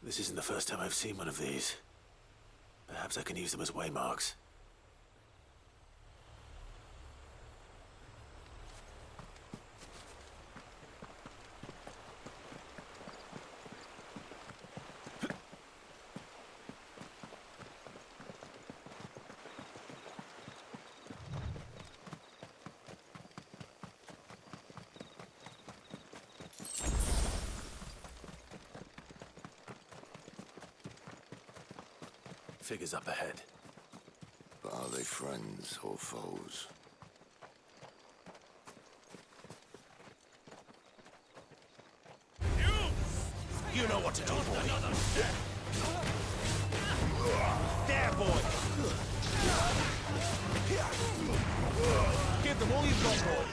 This isn't the first time I've seen one of these. Perhaps I can use them as waymarks. Figures up ahead. But are they friends or foes? You know what to do, boy. There, boy. Give them all you've got, boy.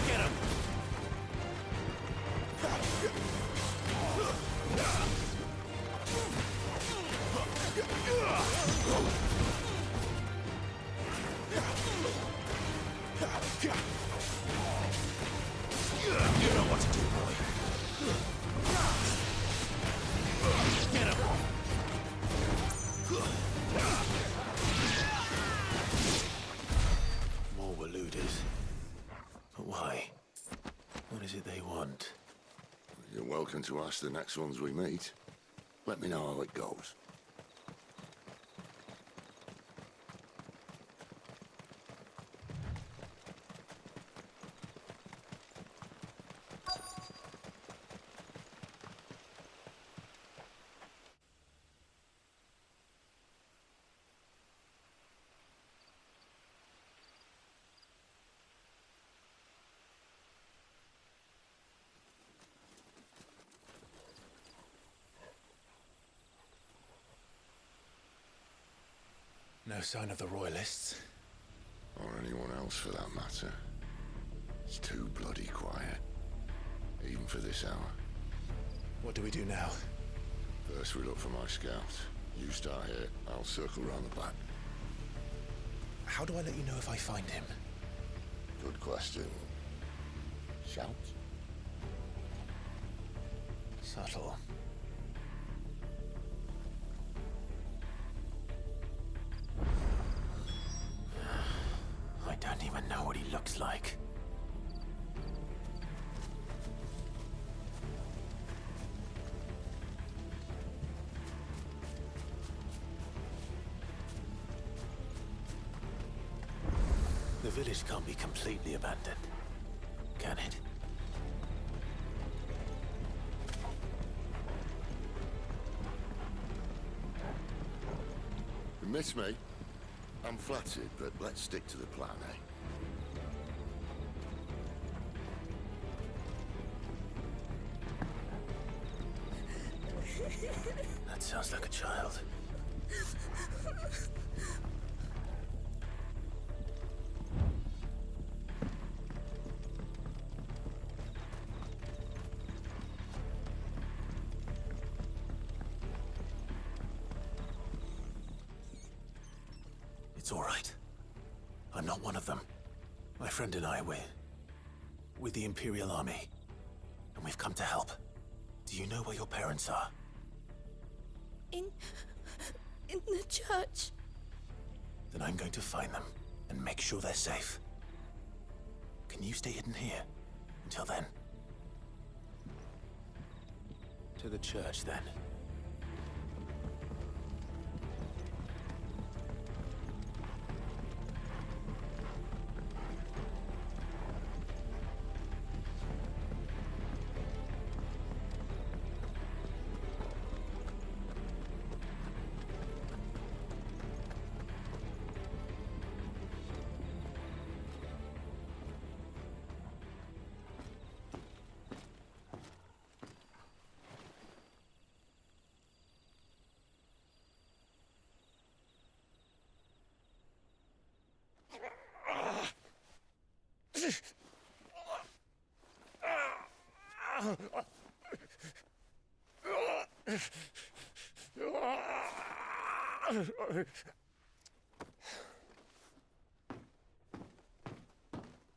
Get him. You know what to do, boy. Get him. More Waluders. But why? What is it they want? You're welcome to ask the next ones we meet. Let me know how it goes. No sign of the Royalists. Or anyone else for that matter. It's too bloody quiet. Even for this hour. What do we do now? First we look for my scout. You start here, I'll circle round the back. How do I let you know if I find him? Good question. Shout? Subtle. I don't even know what he looks like. The village can't be completely abandoned, can it? You miss me? I'm flattered, but let's stick to the plan, eh? That sounds like a child. It's all right. I'm not one of them. My friend and I, we're with the Imperial Army. And we've come to help. Do you know where your parents are? In the church. Then I'm going to find them and make sure they're safe. Can you stay hidden here until then? To the church, then.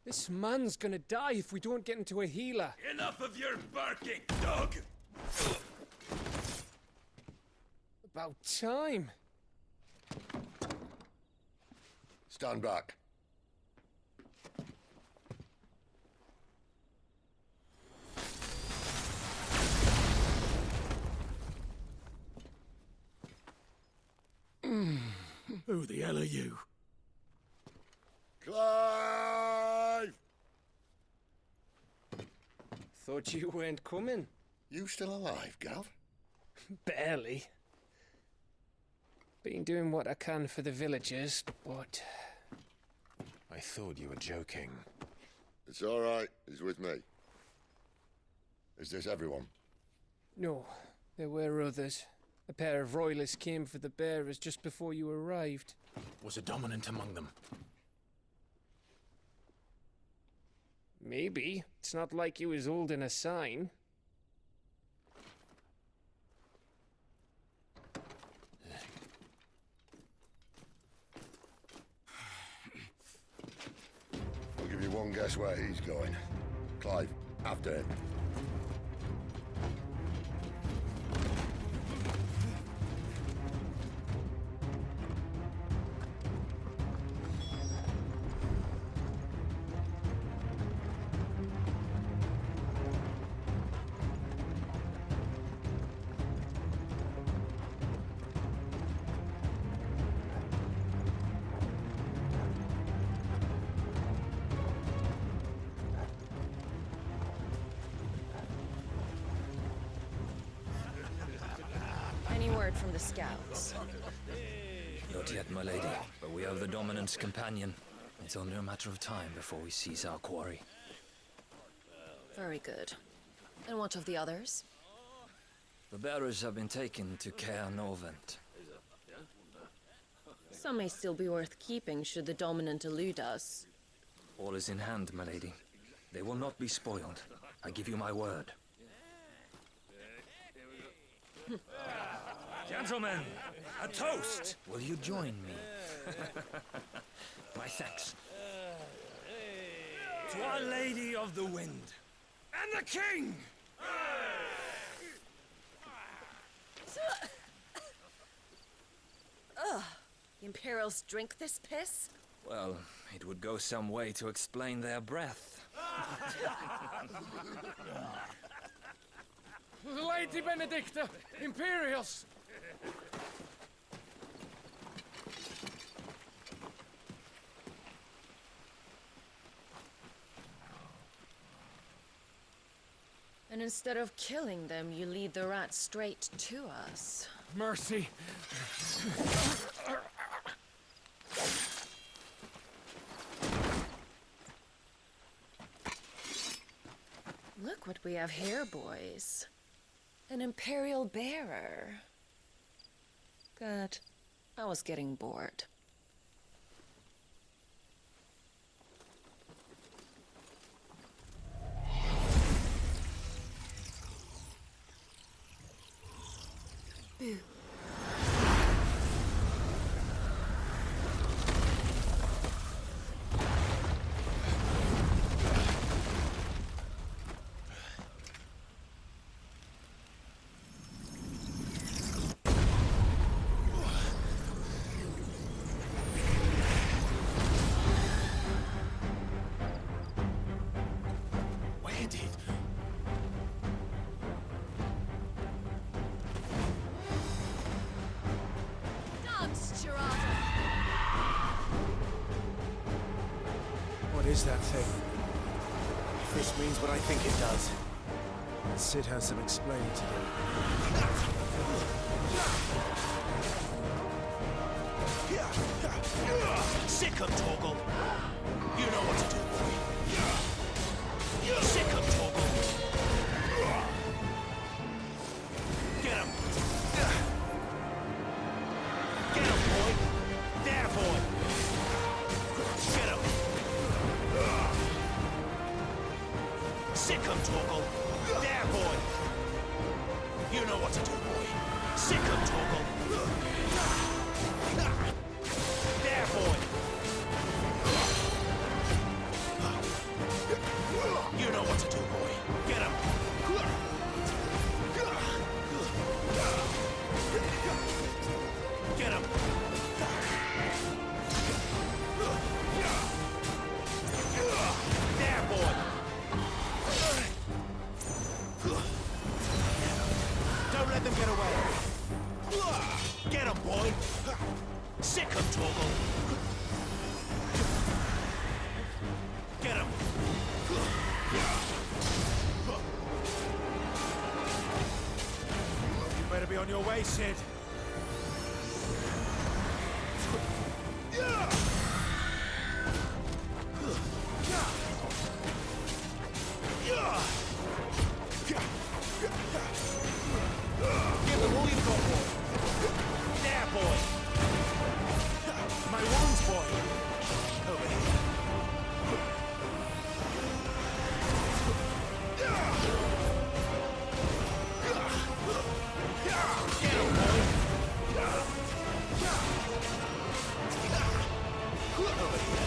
This man's gonna die if we don't get into a healer. Enough of your barking, dog! About time. Stand back. Who the hell are you? Clive! Thought you weren't coming. You still alive, Gav? Barely. Been doing what I can for the villagers, but... I thought you were joking. It's all right. He's with me. Is this everyone? No, there were others. A pair of royalists came for the bearers just before you arrived. Was a dominant among them? Maybe. It's not like he was holding a sign. I'll give you one guess where he's going. Clive, after him. Any word from the scouts? Not yet, my lady, but we have the Dominant's companion. It's only a matter of time before we seize our quarry. Very good. And what of the others? The bearers have been taken to Caer Novent. Some may still be worth keeping should the Dominant elude us. All is in hand, my lady. They will not be spoiled. I give you my word. Gentlemen, a toast! Will you join me? My thanks. To Our Lady of the Wind and the King! Ugh. The Imperials drink this piss? Well, it would go some way to explain their breath. Lady Benedikta! Imperials! And instead of killing them, you lead the rats straight to us. Mercy! Look what we have here, boys. An Imperial bearer. Good. I was getting bored. Boo. Where did... What is that thing? If this means what I think it does, Cid has some explaining to do. Sick him, Torgal! You know what to do, boy. Sick him, Torgal! Get him! Get him, boy! There, boy! Get him! Sick him, Torgal! There, boy! You know what to do, boy. Sick him, Torgal! Get him, boy! Sick him, Torgal! Get him! You better be on your way, Cid. Give them all you've got, boy! There, boy! My wounds, boy! Over here. Get him, boy! Over here.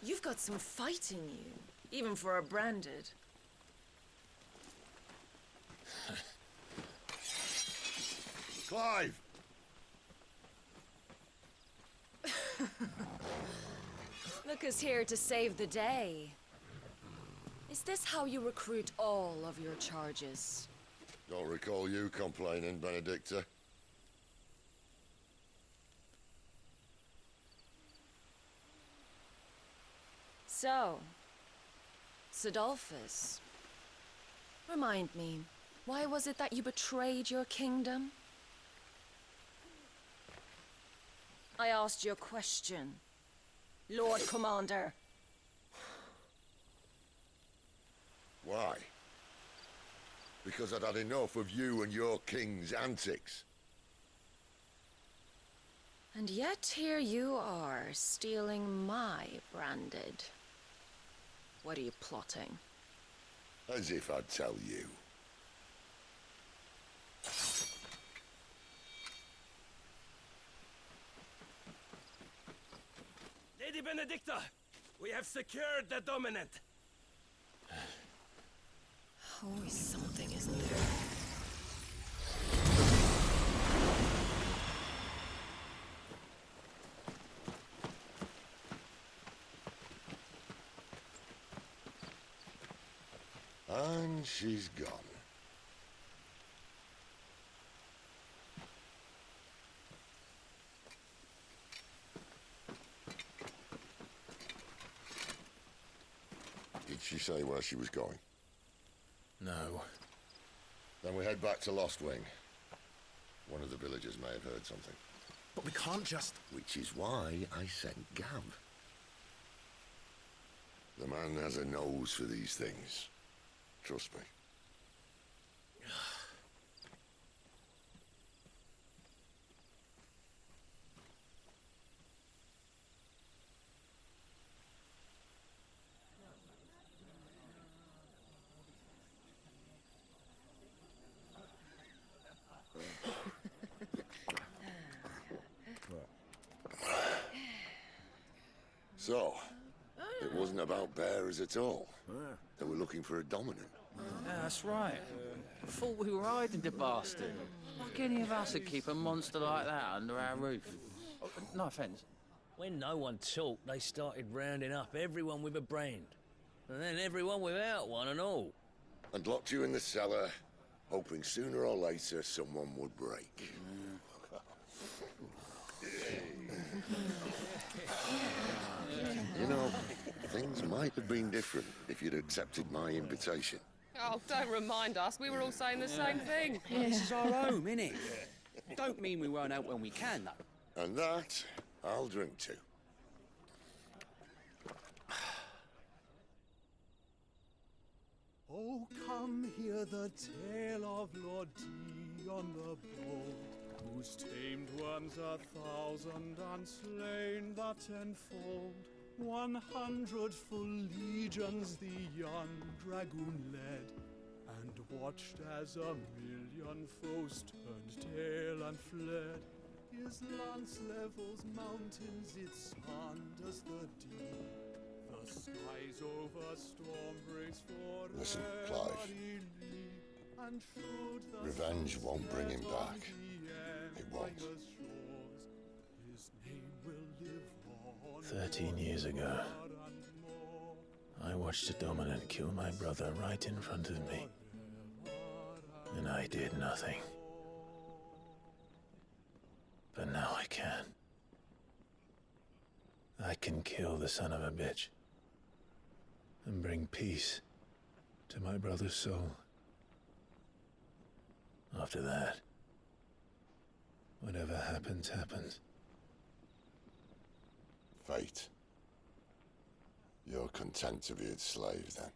You've got some fight in you, even for a branded. Clive! Look who's here to save the day. Is this how you recruit all of your charges? Don't recall you complaining, Benedikta. So, Sidolphus, remind me, why was it that you betrayed your kingdom? I asked you a question, Lord Commander. Why? Because I'd had enough of you and your king's antics. And yet here you are, stealing my branded. What are you plotting? As if I'd tell you. Lady Benedikta, we have secured the dominant. Always something, isn't there? And she's gone. Did she say where she was going? No. Then we head back to Lost Wing. One of the villagers may have heard something. But we can't just... Which is why I sent Gav. The man has a nose for these things. Trust me. So, it wasn't about bearers at all. They were looking for a dominant. Yeah, that's right. Thought we were hiding the bastard. Like any of us would keep a monster like that under our roof. No offence. When no one talked, they started rounding up everyone with a brand. And then everyone without one and all. And locked you in the cellar, hoping sooner or later someone would break. You know, things might have been different if you'd accepted my invitation. Oh, don't remind us. We were all saying the same thing. This is our home, innit? Don't mean we won't out when we can, though. And that, I'll drink to. Oh, come hear the tale of Lord Dion the Bold, whose tamed worms 1,000 and slain the 10-fold. 100 full legions the young dragoon led, and watched as a million foes turned tail and fled. His lance levels mountains, it sanders the deep. The skies over storm breaks for Listen, Clive. and should the Revenge won't bring him back. It won't. His name will live on. 13 years ago, I watched a dominant kill my brother right in front of me. And I did nothing. But now I can. I can kill the son of a bitch. And bring peace to my brother's soul. After that, whatever happens, happens. Fate. You're content to be its slave, then?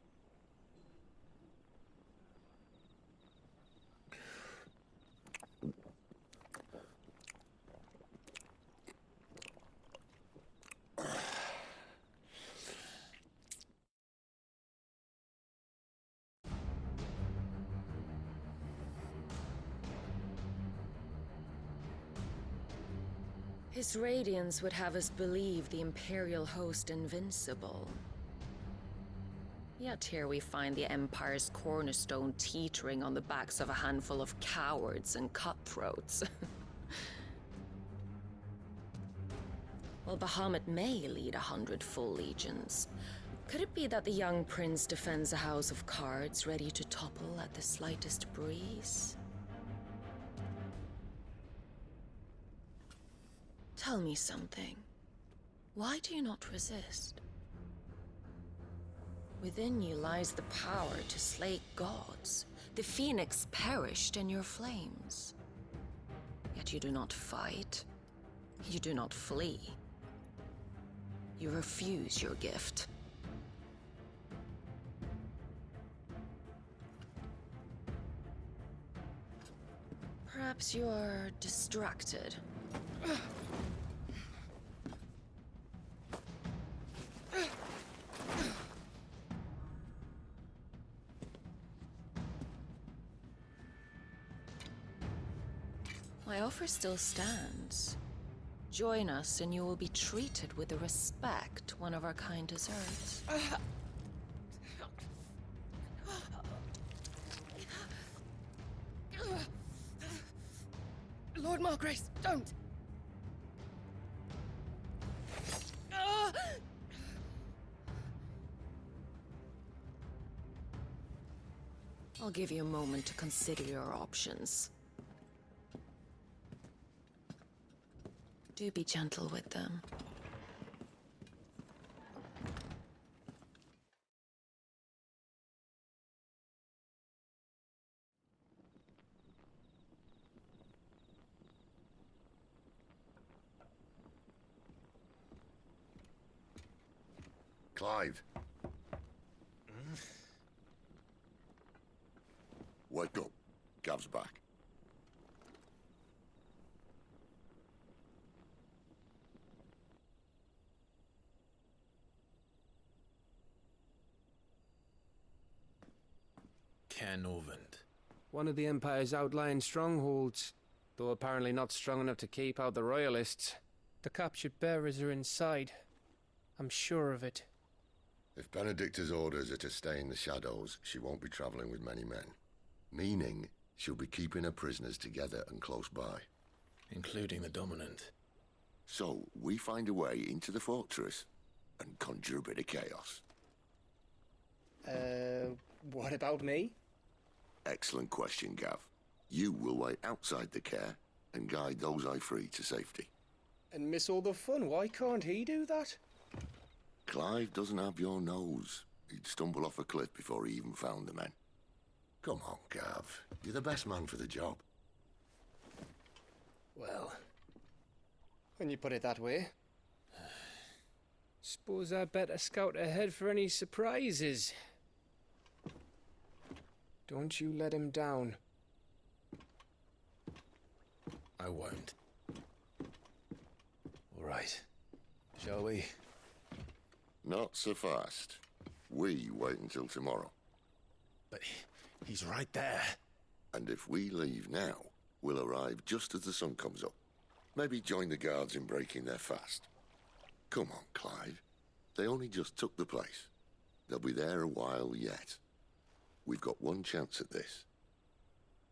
His radiance would have us believe the Imperial host invincible. Yet here we find the Empire's cornerstone teetering on the backs of a handful of cowards and cutthroats. While Bahamut may lead 100 full legions, could it be that the young prince defends a house of cards ready to topple at the slightest breeze? Tell me something. Why do you not resist? Within you lies the power to slay gods. The phoenix perished in your flames. Yet you do not fight. You do not flee. You refuse your gift. Perhaps you're distracted. My offer still stands. Join us and you will be treated with the respect one of our kind deserves. Lord Margrace, don't! I'll give you a moment to consider your options. Do be gentle with them. Clive. Wake up. Gav's back. Norvend. One of the Empire's outlying strongholds, though apparently not strong enough to keep out the Royalists. The captured bearers are inside. I'm sure of it. If Benedikta's orders are to stay in the shadows, she won't be traveling with many men. Meaning, she'll be keeping her prisoners together and close by. Including the Dominant. So, we find a way into the fortress and conjure a bit of chaos. What about me? Excellent question, Gav. You will wait outside the care and guide those I free to safety. And miss all the fun. Why can't he do that? Clive doesn't have your nose. He'd stumble off a cliff before he even found the men. Come on, Gav. You're the best man for the job. Well, when you put it that way. Suppose I better scout ahead for any surprises. Don't you let him down. I won't. All right. Shall we? Not so fast. We wait until tomorrow. But He's right there. And if we leave now, we'll arrive just as the sun comes up. Maybe join the guards in breaking their fast. Come on, Clive. They only just took the place. They'll be there a while yet. We've got one chance at this.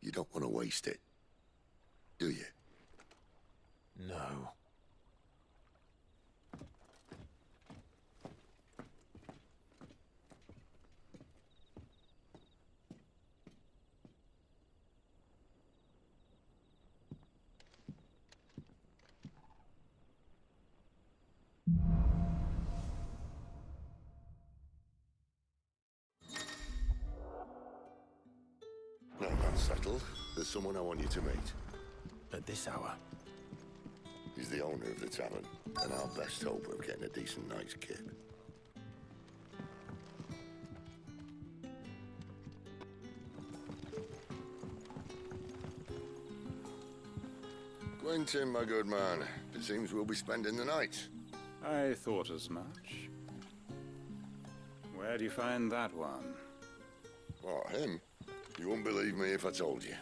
You don't want to waste it, do you? No. No, that's settled. There's someone I want you to meet. At this hour? He's the owner of the tavern, and our best hope of getting a decent night's kip. Quentin, my good man. It seems we'll be spending the night. I thought as much. Where do you find that one? Oh, him? You wouldn't believe me if I told you.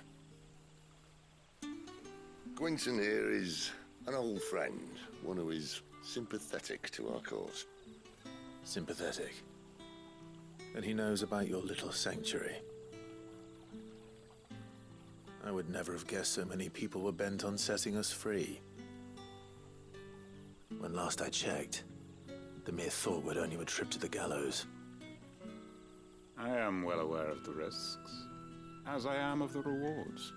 Quentin here is an old friend, one who is sympathetic to our cause. Sympathetic. And he knows about your little sanctuary. I would never have guessed so many people were bent on setting us free. When last I checked, the mere thought would earn you a trip to the gallows. I am well aware of the risks, as I am of the rewards.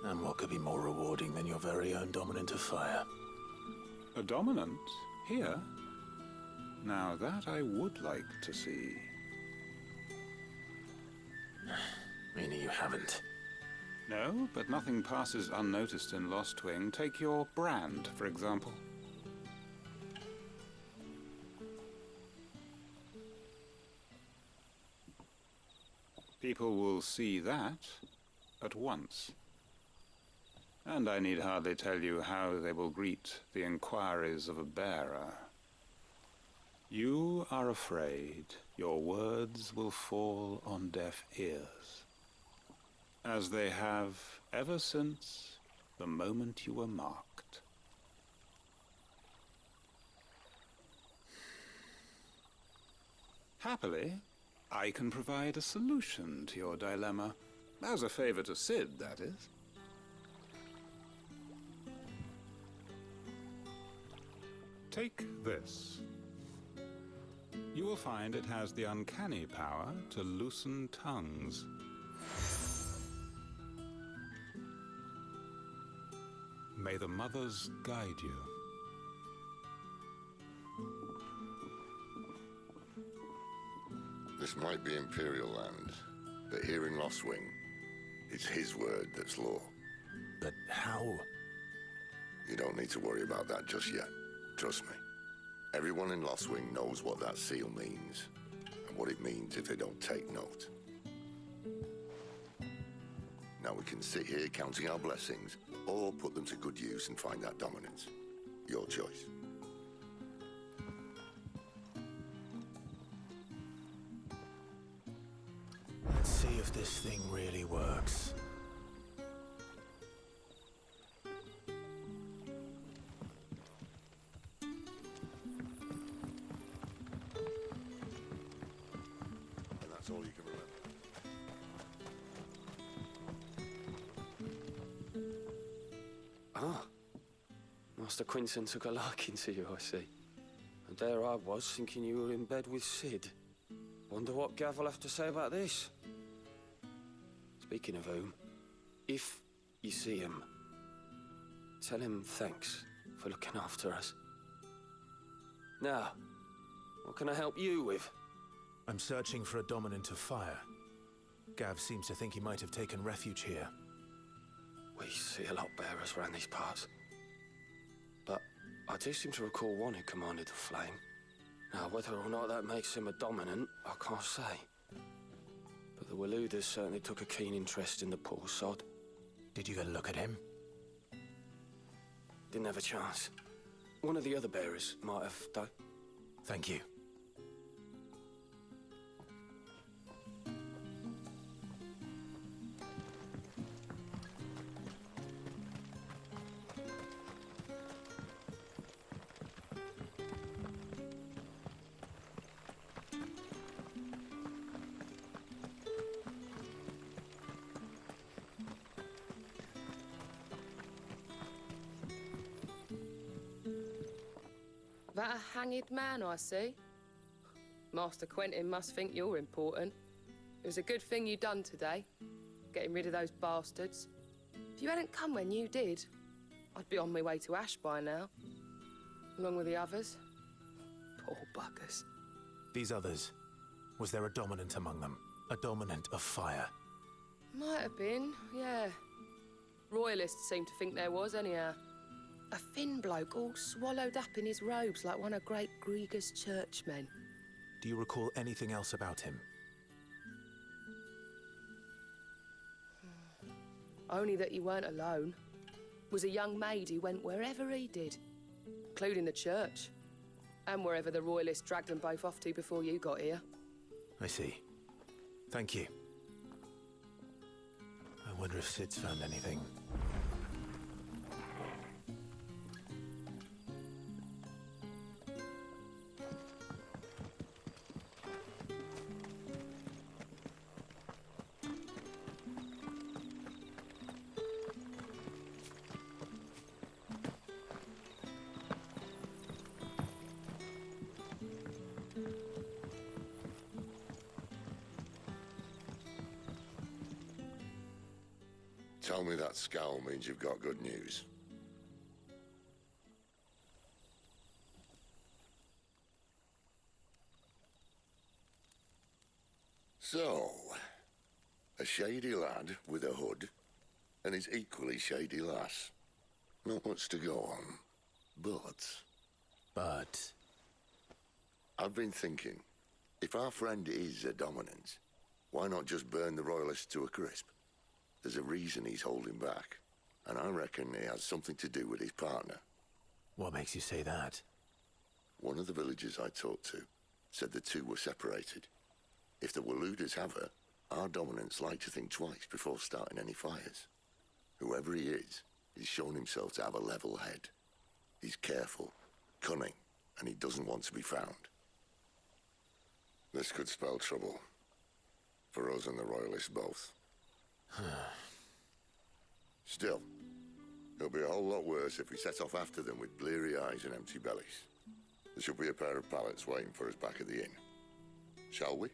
And what could be more rewarding than your very own dominant of fire? A dominant? Here? Now that I would like to see. Meaning you haven't? No, but nothing passes unnoticed in Lostwing. Take your brand, for example. People will see that at once. And I need hardly tell you how they will greet the inquiries of a bearer. You are afraid your words will fall on deaf ears, as they have ever since the moment you were marked. Happily, I can provide a solution to your dilemma, as a favor to Cid, that is. Take this. You will find it has the uncanny power to loosen tongues. May the mothers guide you. This might be Imperial land, but here in Lostwing, it's his word that's law. But how? You don't need to worry about that just yet. Trust me. Everyone in Lostwing knows what that seal means, and what it means if they don't take note. Now we can sit here counting our blessings, or put them to good use and find that dominance. Your choice. Let's see if this thing really works. And that's all you can remember. Ah. Master Quinton took a liking to you, I see. And there I was, thinking you were in bed with Cid. Wonder what Gav will have to say about this. Speaking of whom, if you see him, tell him thanks for looking after us. Now, what can I help you with? I'm searching for a dominant of fire. Gav seems to think he might have taken refuge here. We see a lot bearers around these parts. But I do seem to recall one who commanded the flame. Now, whether or not that makes him a dominant, I can't say. But the Waluders certainly took a keen interest in the poor sod. Did you get a look at him? Didn't have a chance. One of the other bearers might have, though. Thank you. That a hanged man, I see. Master Quentin must think you're important. It was a good thing you done today, getting rid of those bastards. If you hadn't come when you did, I'd be on my way to Ash by now, along with the others. Poor buggers. These others, was there a dominant among them? A dominant of fire? Might have been, yeah. Royalists seem to think there was, anyhow. A thin bloke all swallowed up in his robes like one of Great Gregor's churchmen. Do you recall anything else about him? Only that he weren't alone. Was a young maid who went wherever he did, including the church, and wherever the Royalists dragged them both off to before you got here. I see. Thank you. I wonder if Cid's found anything. Tell me that scowl means you've got good news. So, a shady lad with a hood, and his equally shady lass. Not much to go on, but... I've been thinking, if our friend is a dominant, why not just burn the Royalists to a crisp? There's a reason he's holding back, and I reckon it has something to do with his partner. What makes you say that? One of the villagers I talked to said the two were separated. If the Waluders have her, our dominants like to think twice before starting any fires. Whoever he is, he's shown himself to have a level head. He's careful, cunning, and he doesn't want to be found. This could spell trouble. For us and the Royalists both. Still, it'll be a whole lot worse if we set off after them with bleary eyes and empty bellies. There should be a pair of pallets waiting for us back at the inn. Shall we?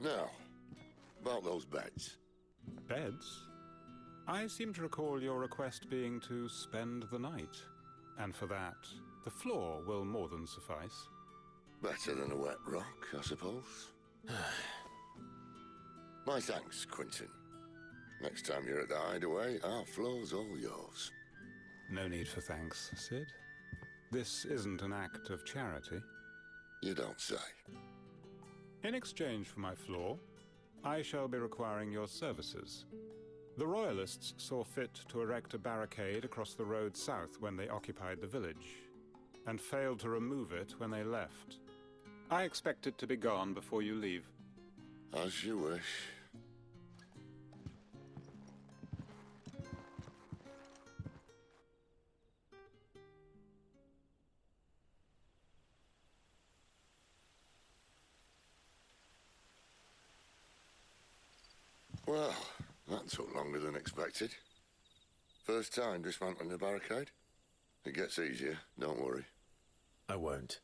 Now, about those beds. Beds? I seem to recall your request being to spend the night. And for that, the floor will more than suffice. Better than a wet rock, I suppose. My thanks, Quentin. Next time you're at the hideaway, our floor's all yours. No need for thanks, Cid. This isn't an act of charity. You don't say. In exchange for my floor, I shall be requiring your services. The Royalists saw fit to erect a barricade across the road south when they occupied the village, and failed to remove it when they left. I expect it to be gone before you leave. As you wish. Well, that took longer than expected. First time dismantling the barricade? It gets easier, don't worry. I won't.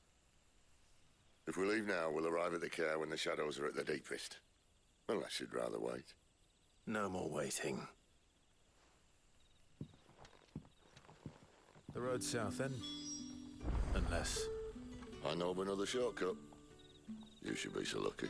If we leave now, we'll arrive at the care when the shadows are at their deepest. Unless you'd rather wait. No more waiting. The road south, then? Unless... I know of another shortcut. You should be so lucky.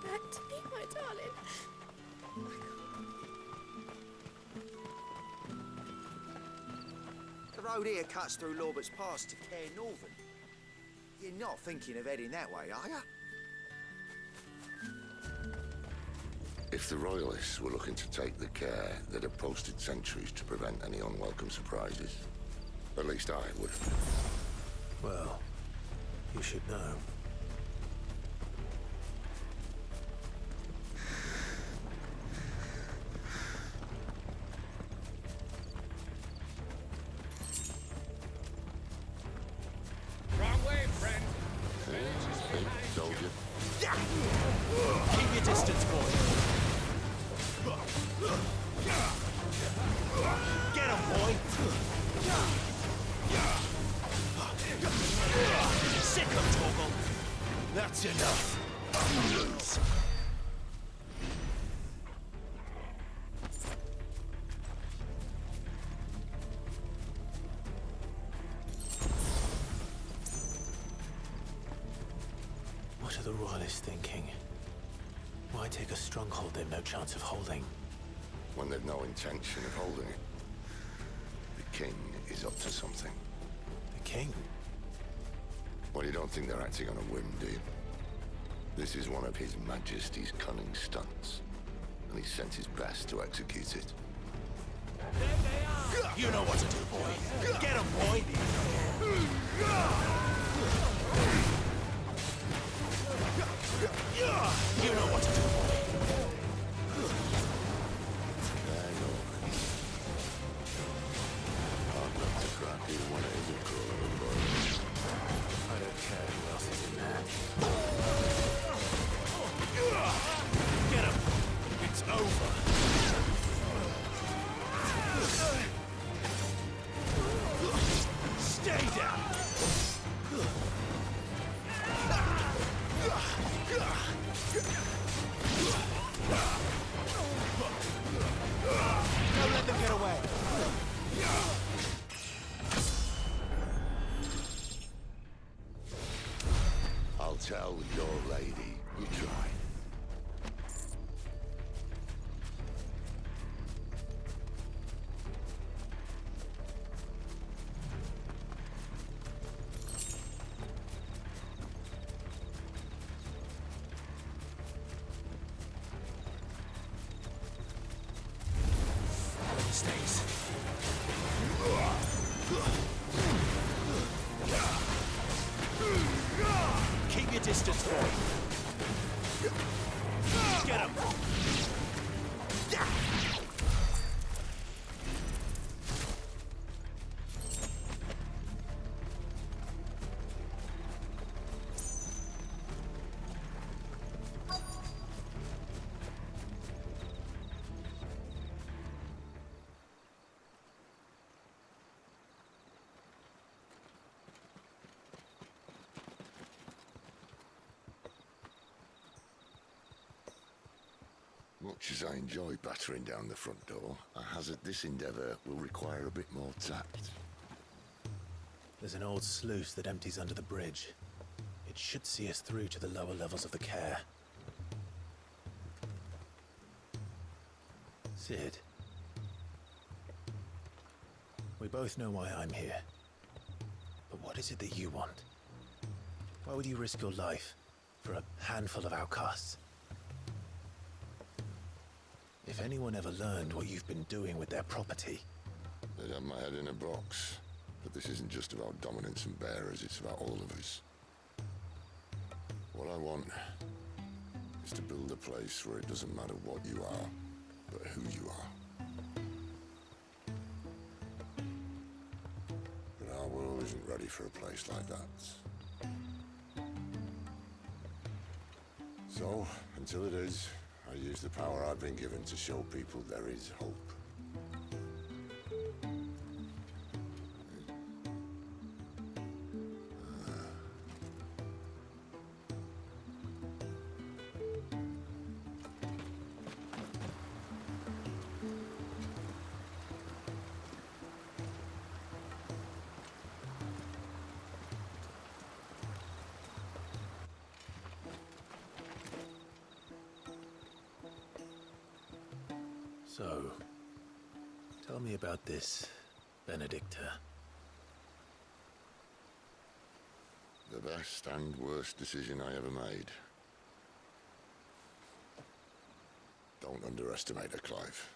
Back to me, my darling. The road here cuts through Lorbert's Pass to Care Northern. You're not thinking of heading that way, are you? If the Royalists were looking to take the care, they'd have posted sentries to prevent any unwelcome surprises. At least I would. Well, you should know. Wrong way, friend. Soldier. Keep your distance, boy. Get him, boy. Sick him, Torgal. That's enough. You lose. What are the Royalists thinking? Why take a stronghold they've no chance of holding? When they've no intention of holding it. The king is up to something. The king? Well, you don't think they're acting on a whim, do you? This is one of His Majesty's cunning stunts, and he sent his best to execute it. You know what to do, boy. Get him, boy. You know what to do, boy. I know. Hard not to crack even when it isn't crawling, boy. I don't care who else is in there. Get him. It's over. Stay down. Don't let them get away. I'll tell your lady you tried. Stays. Keep your distance, boy. Get him. Much as I enjoy battering down the front door, I hazard this endeavour will require a bit more tact. There's an old sluice that empties under the bridge. It should see us through to the lower levels of the care. Cid. We both know why I'm here. But what is it that you want? Why would you risk your life for a handful of outcasts? If anyone ever learned what you've been doing with their property... They'd have my head in a box. But this isn't just about dominance and bearers, it's about all of us. What I want is to build a place where it doesn't matter what you are, but who you are. But our world isn't ready for a place like that. So, until it is, I use the power I've been given to show people there is hope. So, tell me about this Benedikta. The best and worst decision I ever made. Don't underestimate her, Clive.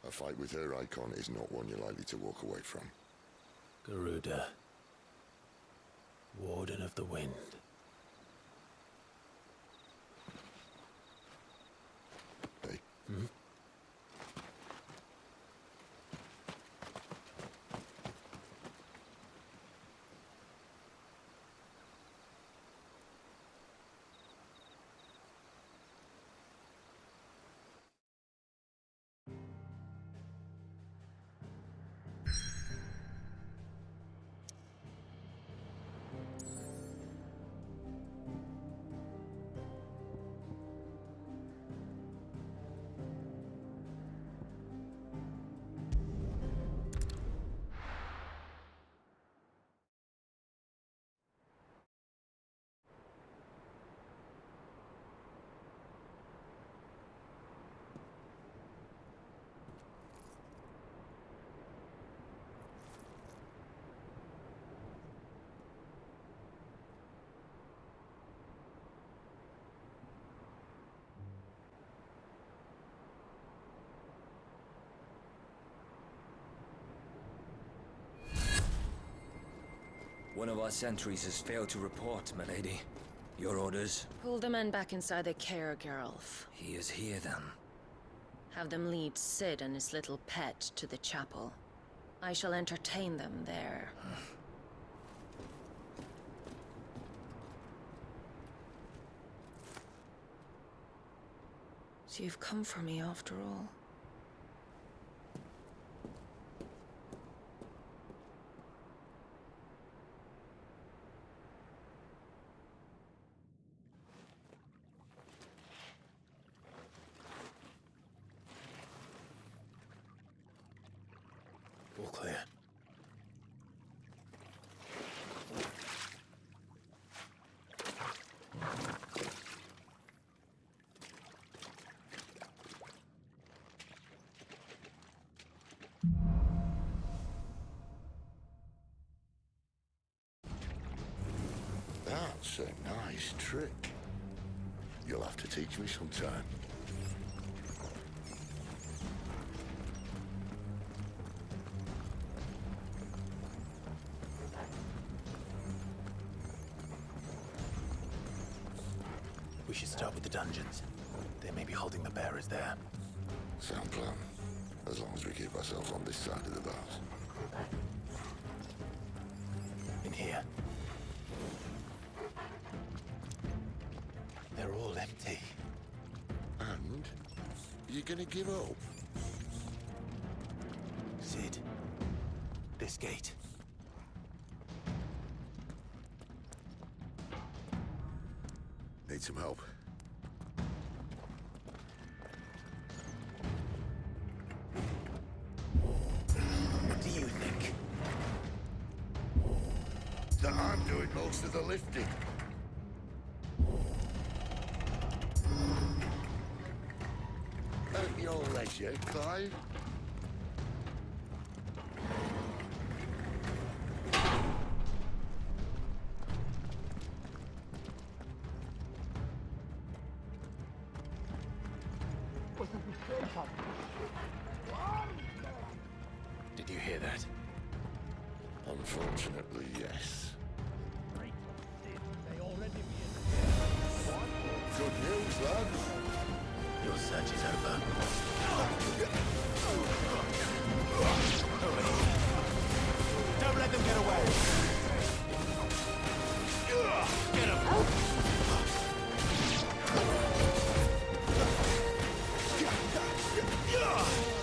A fight with her Eikon is not one you're likely to walk away from. Garuda. Warden of the Wind. Hey? Hmm? One of our sentries has failed to report, milady. Your orders? Pull the men back inside the care, Geralf. He is here, then. Have them lead Cid and his little pet to the chapel. I shall entertain them there. So you've come for me after all. All clear. That's a nice trick. You'll have to teach me sometime. We should start with the dungeons. They may be holding the bearers there. Sound plan. As long as we keep ourselves on this side of the bars. In here. They're all empty. And? You're gonna give up? Cid. This gate. Need some help. What do you think? That I'm doing most of the lifting. At your leisure, Clive. Did you hear that? Unfortunately, yes. Good news, lads. Your search is over. Don't let them get away! Get him!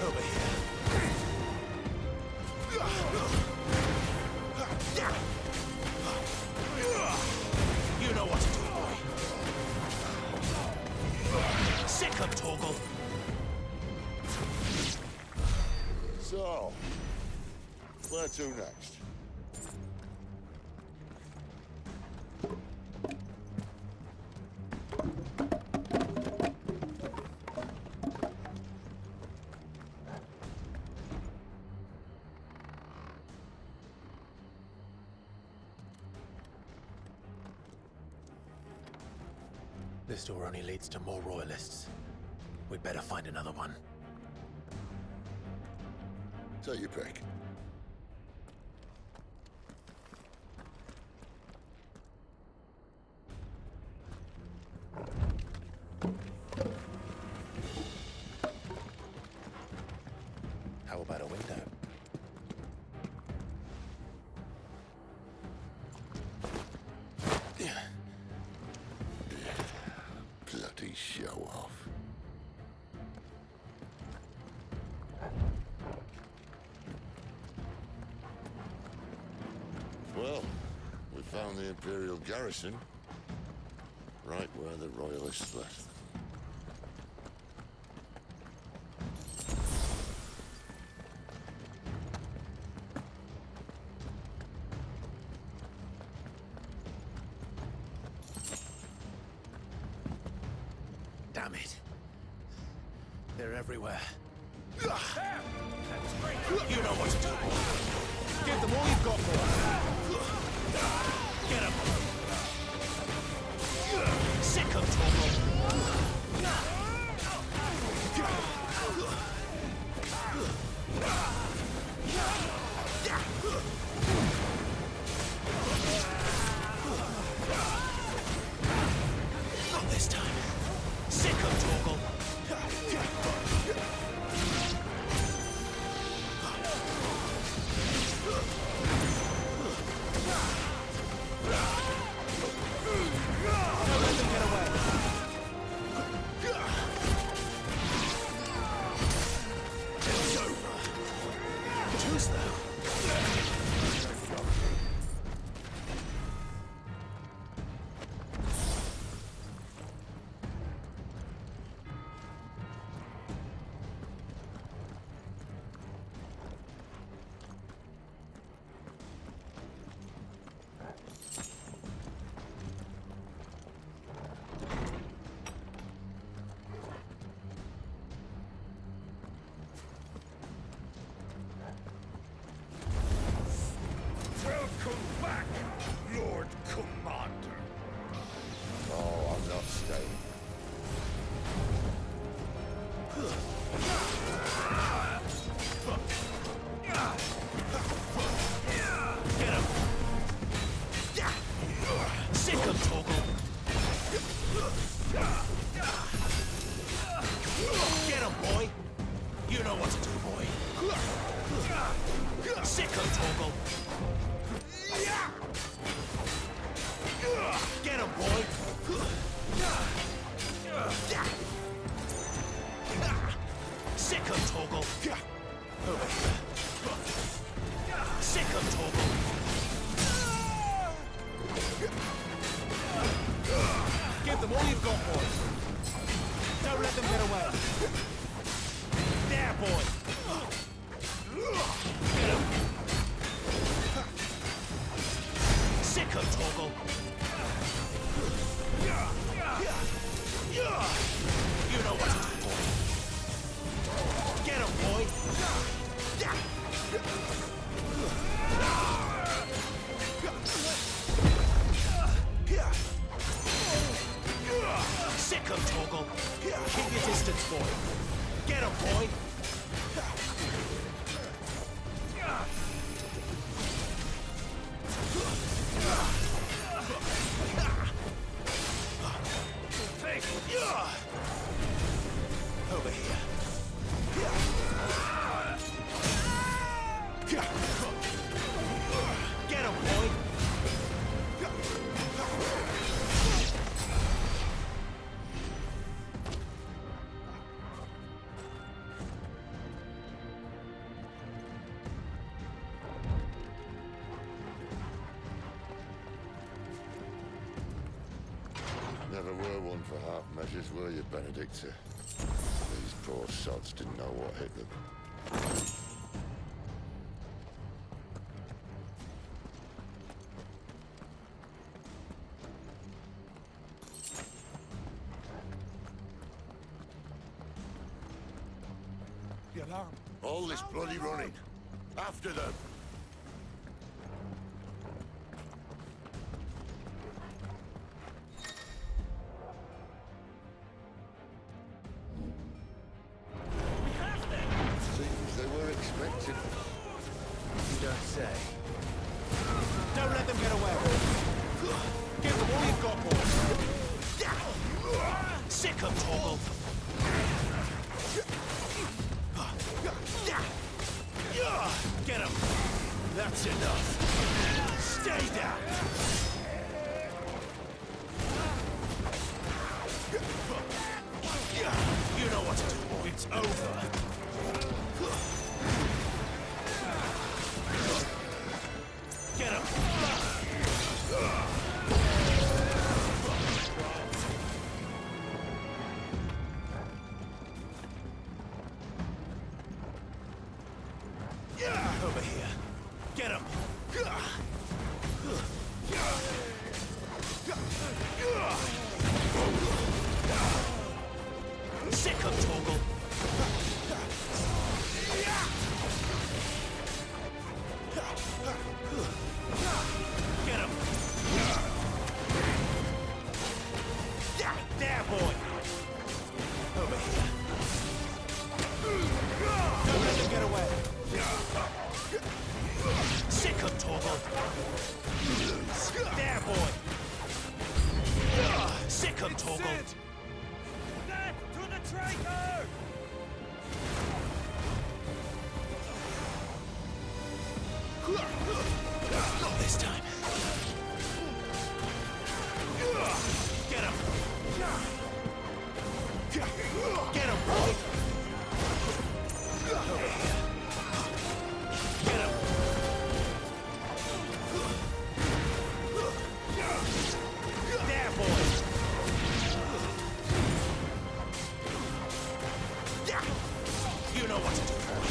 Over here. You know what to do, boy. Sick of Torgal. So, where to next? This door only leads to more royalists. We'd better find another one. Take your pick. How about a window? Bloody show off. Well, we found the Imperial garrison, right where the Royalists left them. Damn it. They're everywhere. You know what to do. Give them all you've got, boy. Get him. Sick of Not this time. Sick of Torgal. Welcome back, Lord Commander. Oh, I'm not staying. Get him. Sick of Torgal. Get him, boy. You know what to do, boy. Sick of Torgal. Get him, boy! Sick of Torgal! Over here. Sick of Torgal! Give them all you've got, boy! Don't let them get away! There, boy! Get him! Sick of Torgal! You know what to do, boy. Get him, boy. Sick of Torgal. Keep your distance, boy. Get him, boy. Over here. Get him, boy! Never were one for half measures, were you, Benedikta? These poor sods didn't know what hit them. The alarm. All this bloody running. After them! Sick 'em, Torgal! Get him! That's enough! Stay down! You know what to do, boy. It's over. Get him! Over here. Get him! Sick of Torgal! Get him! There, boy! Over here. Don't let him get away! Sick of Torgal! There, boy! Sick of Torgal! Death to the traitor! Not this time. Get him! Get him, boy! Over here. Get him! There, boy! You know what to do, boy.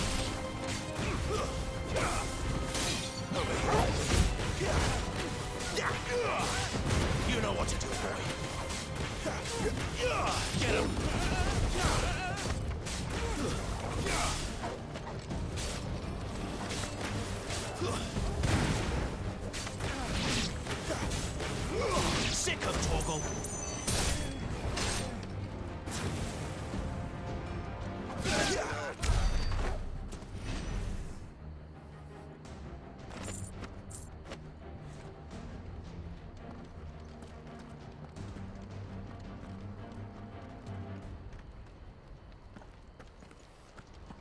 You know what to do, boy. Get him!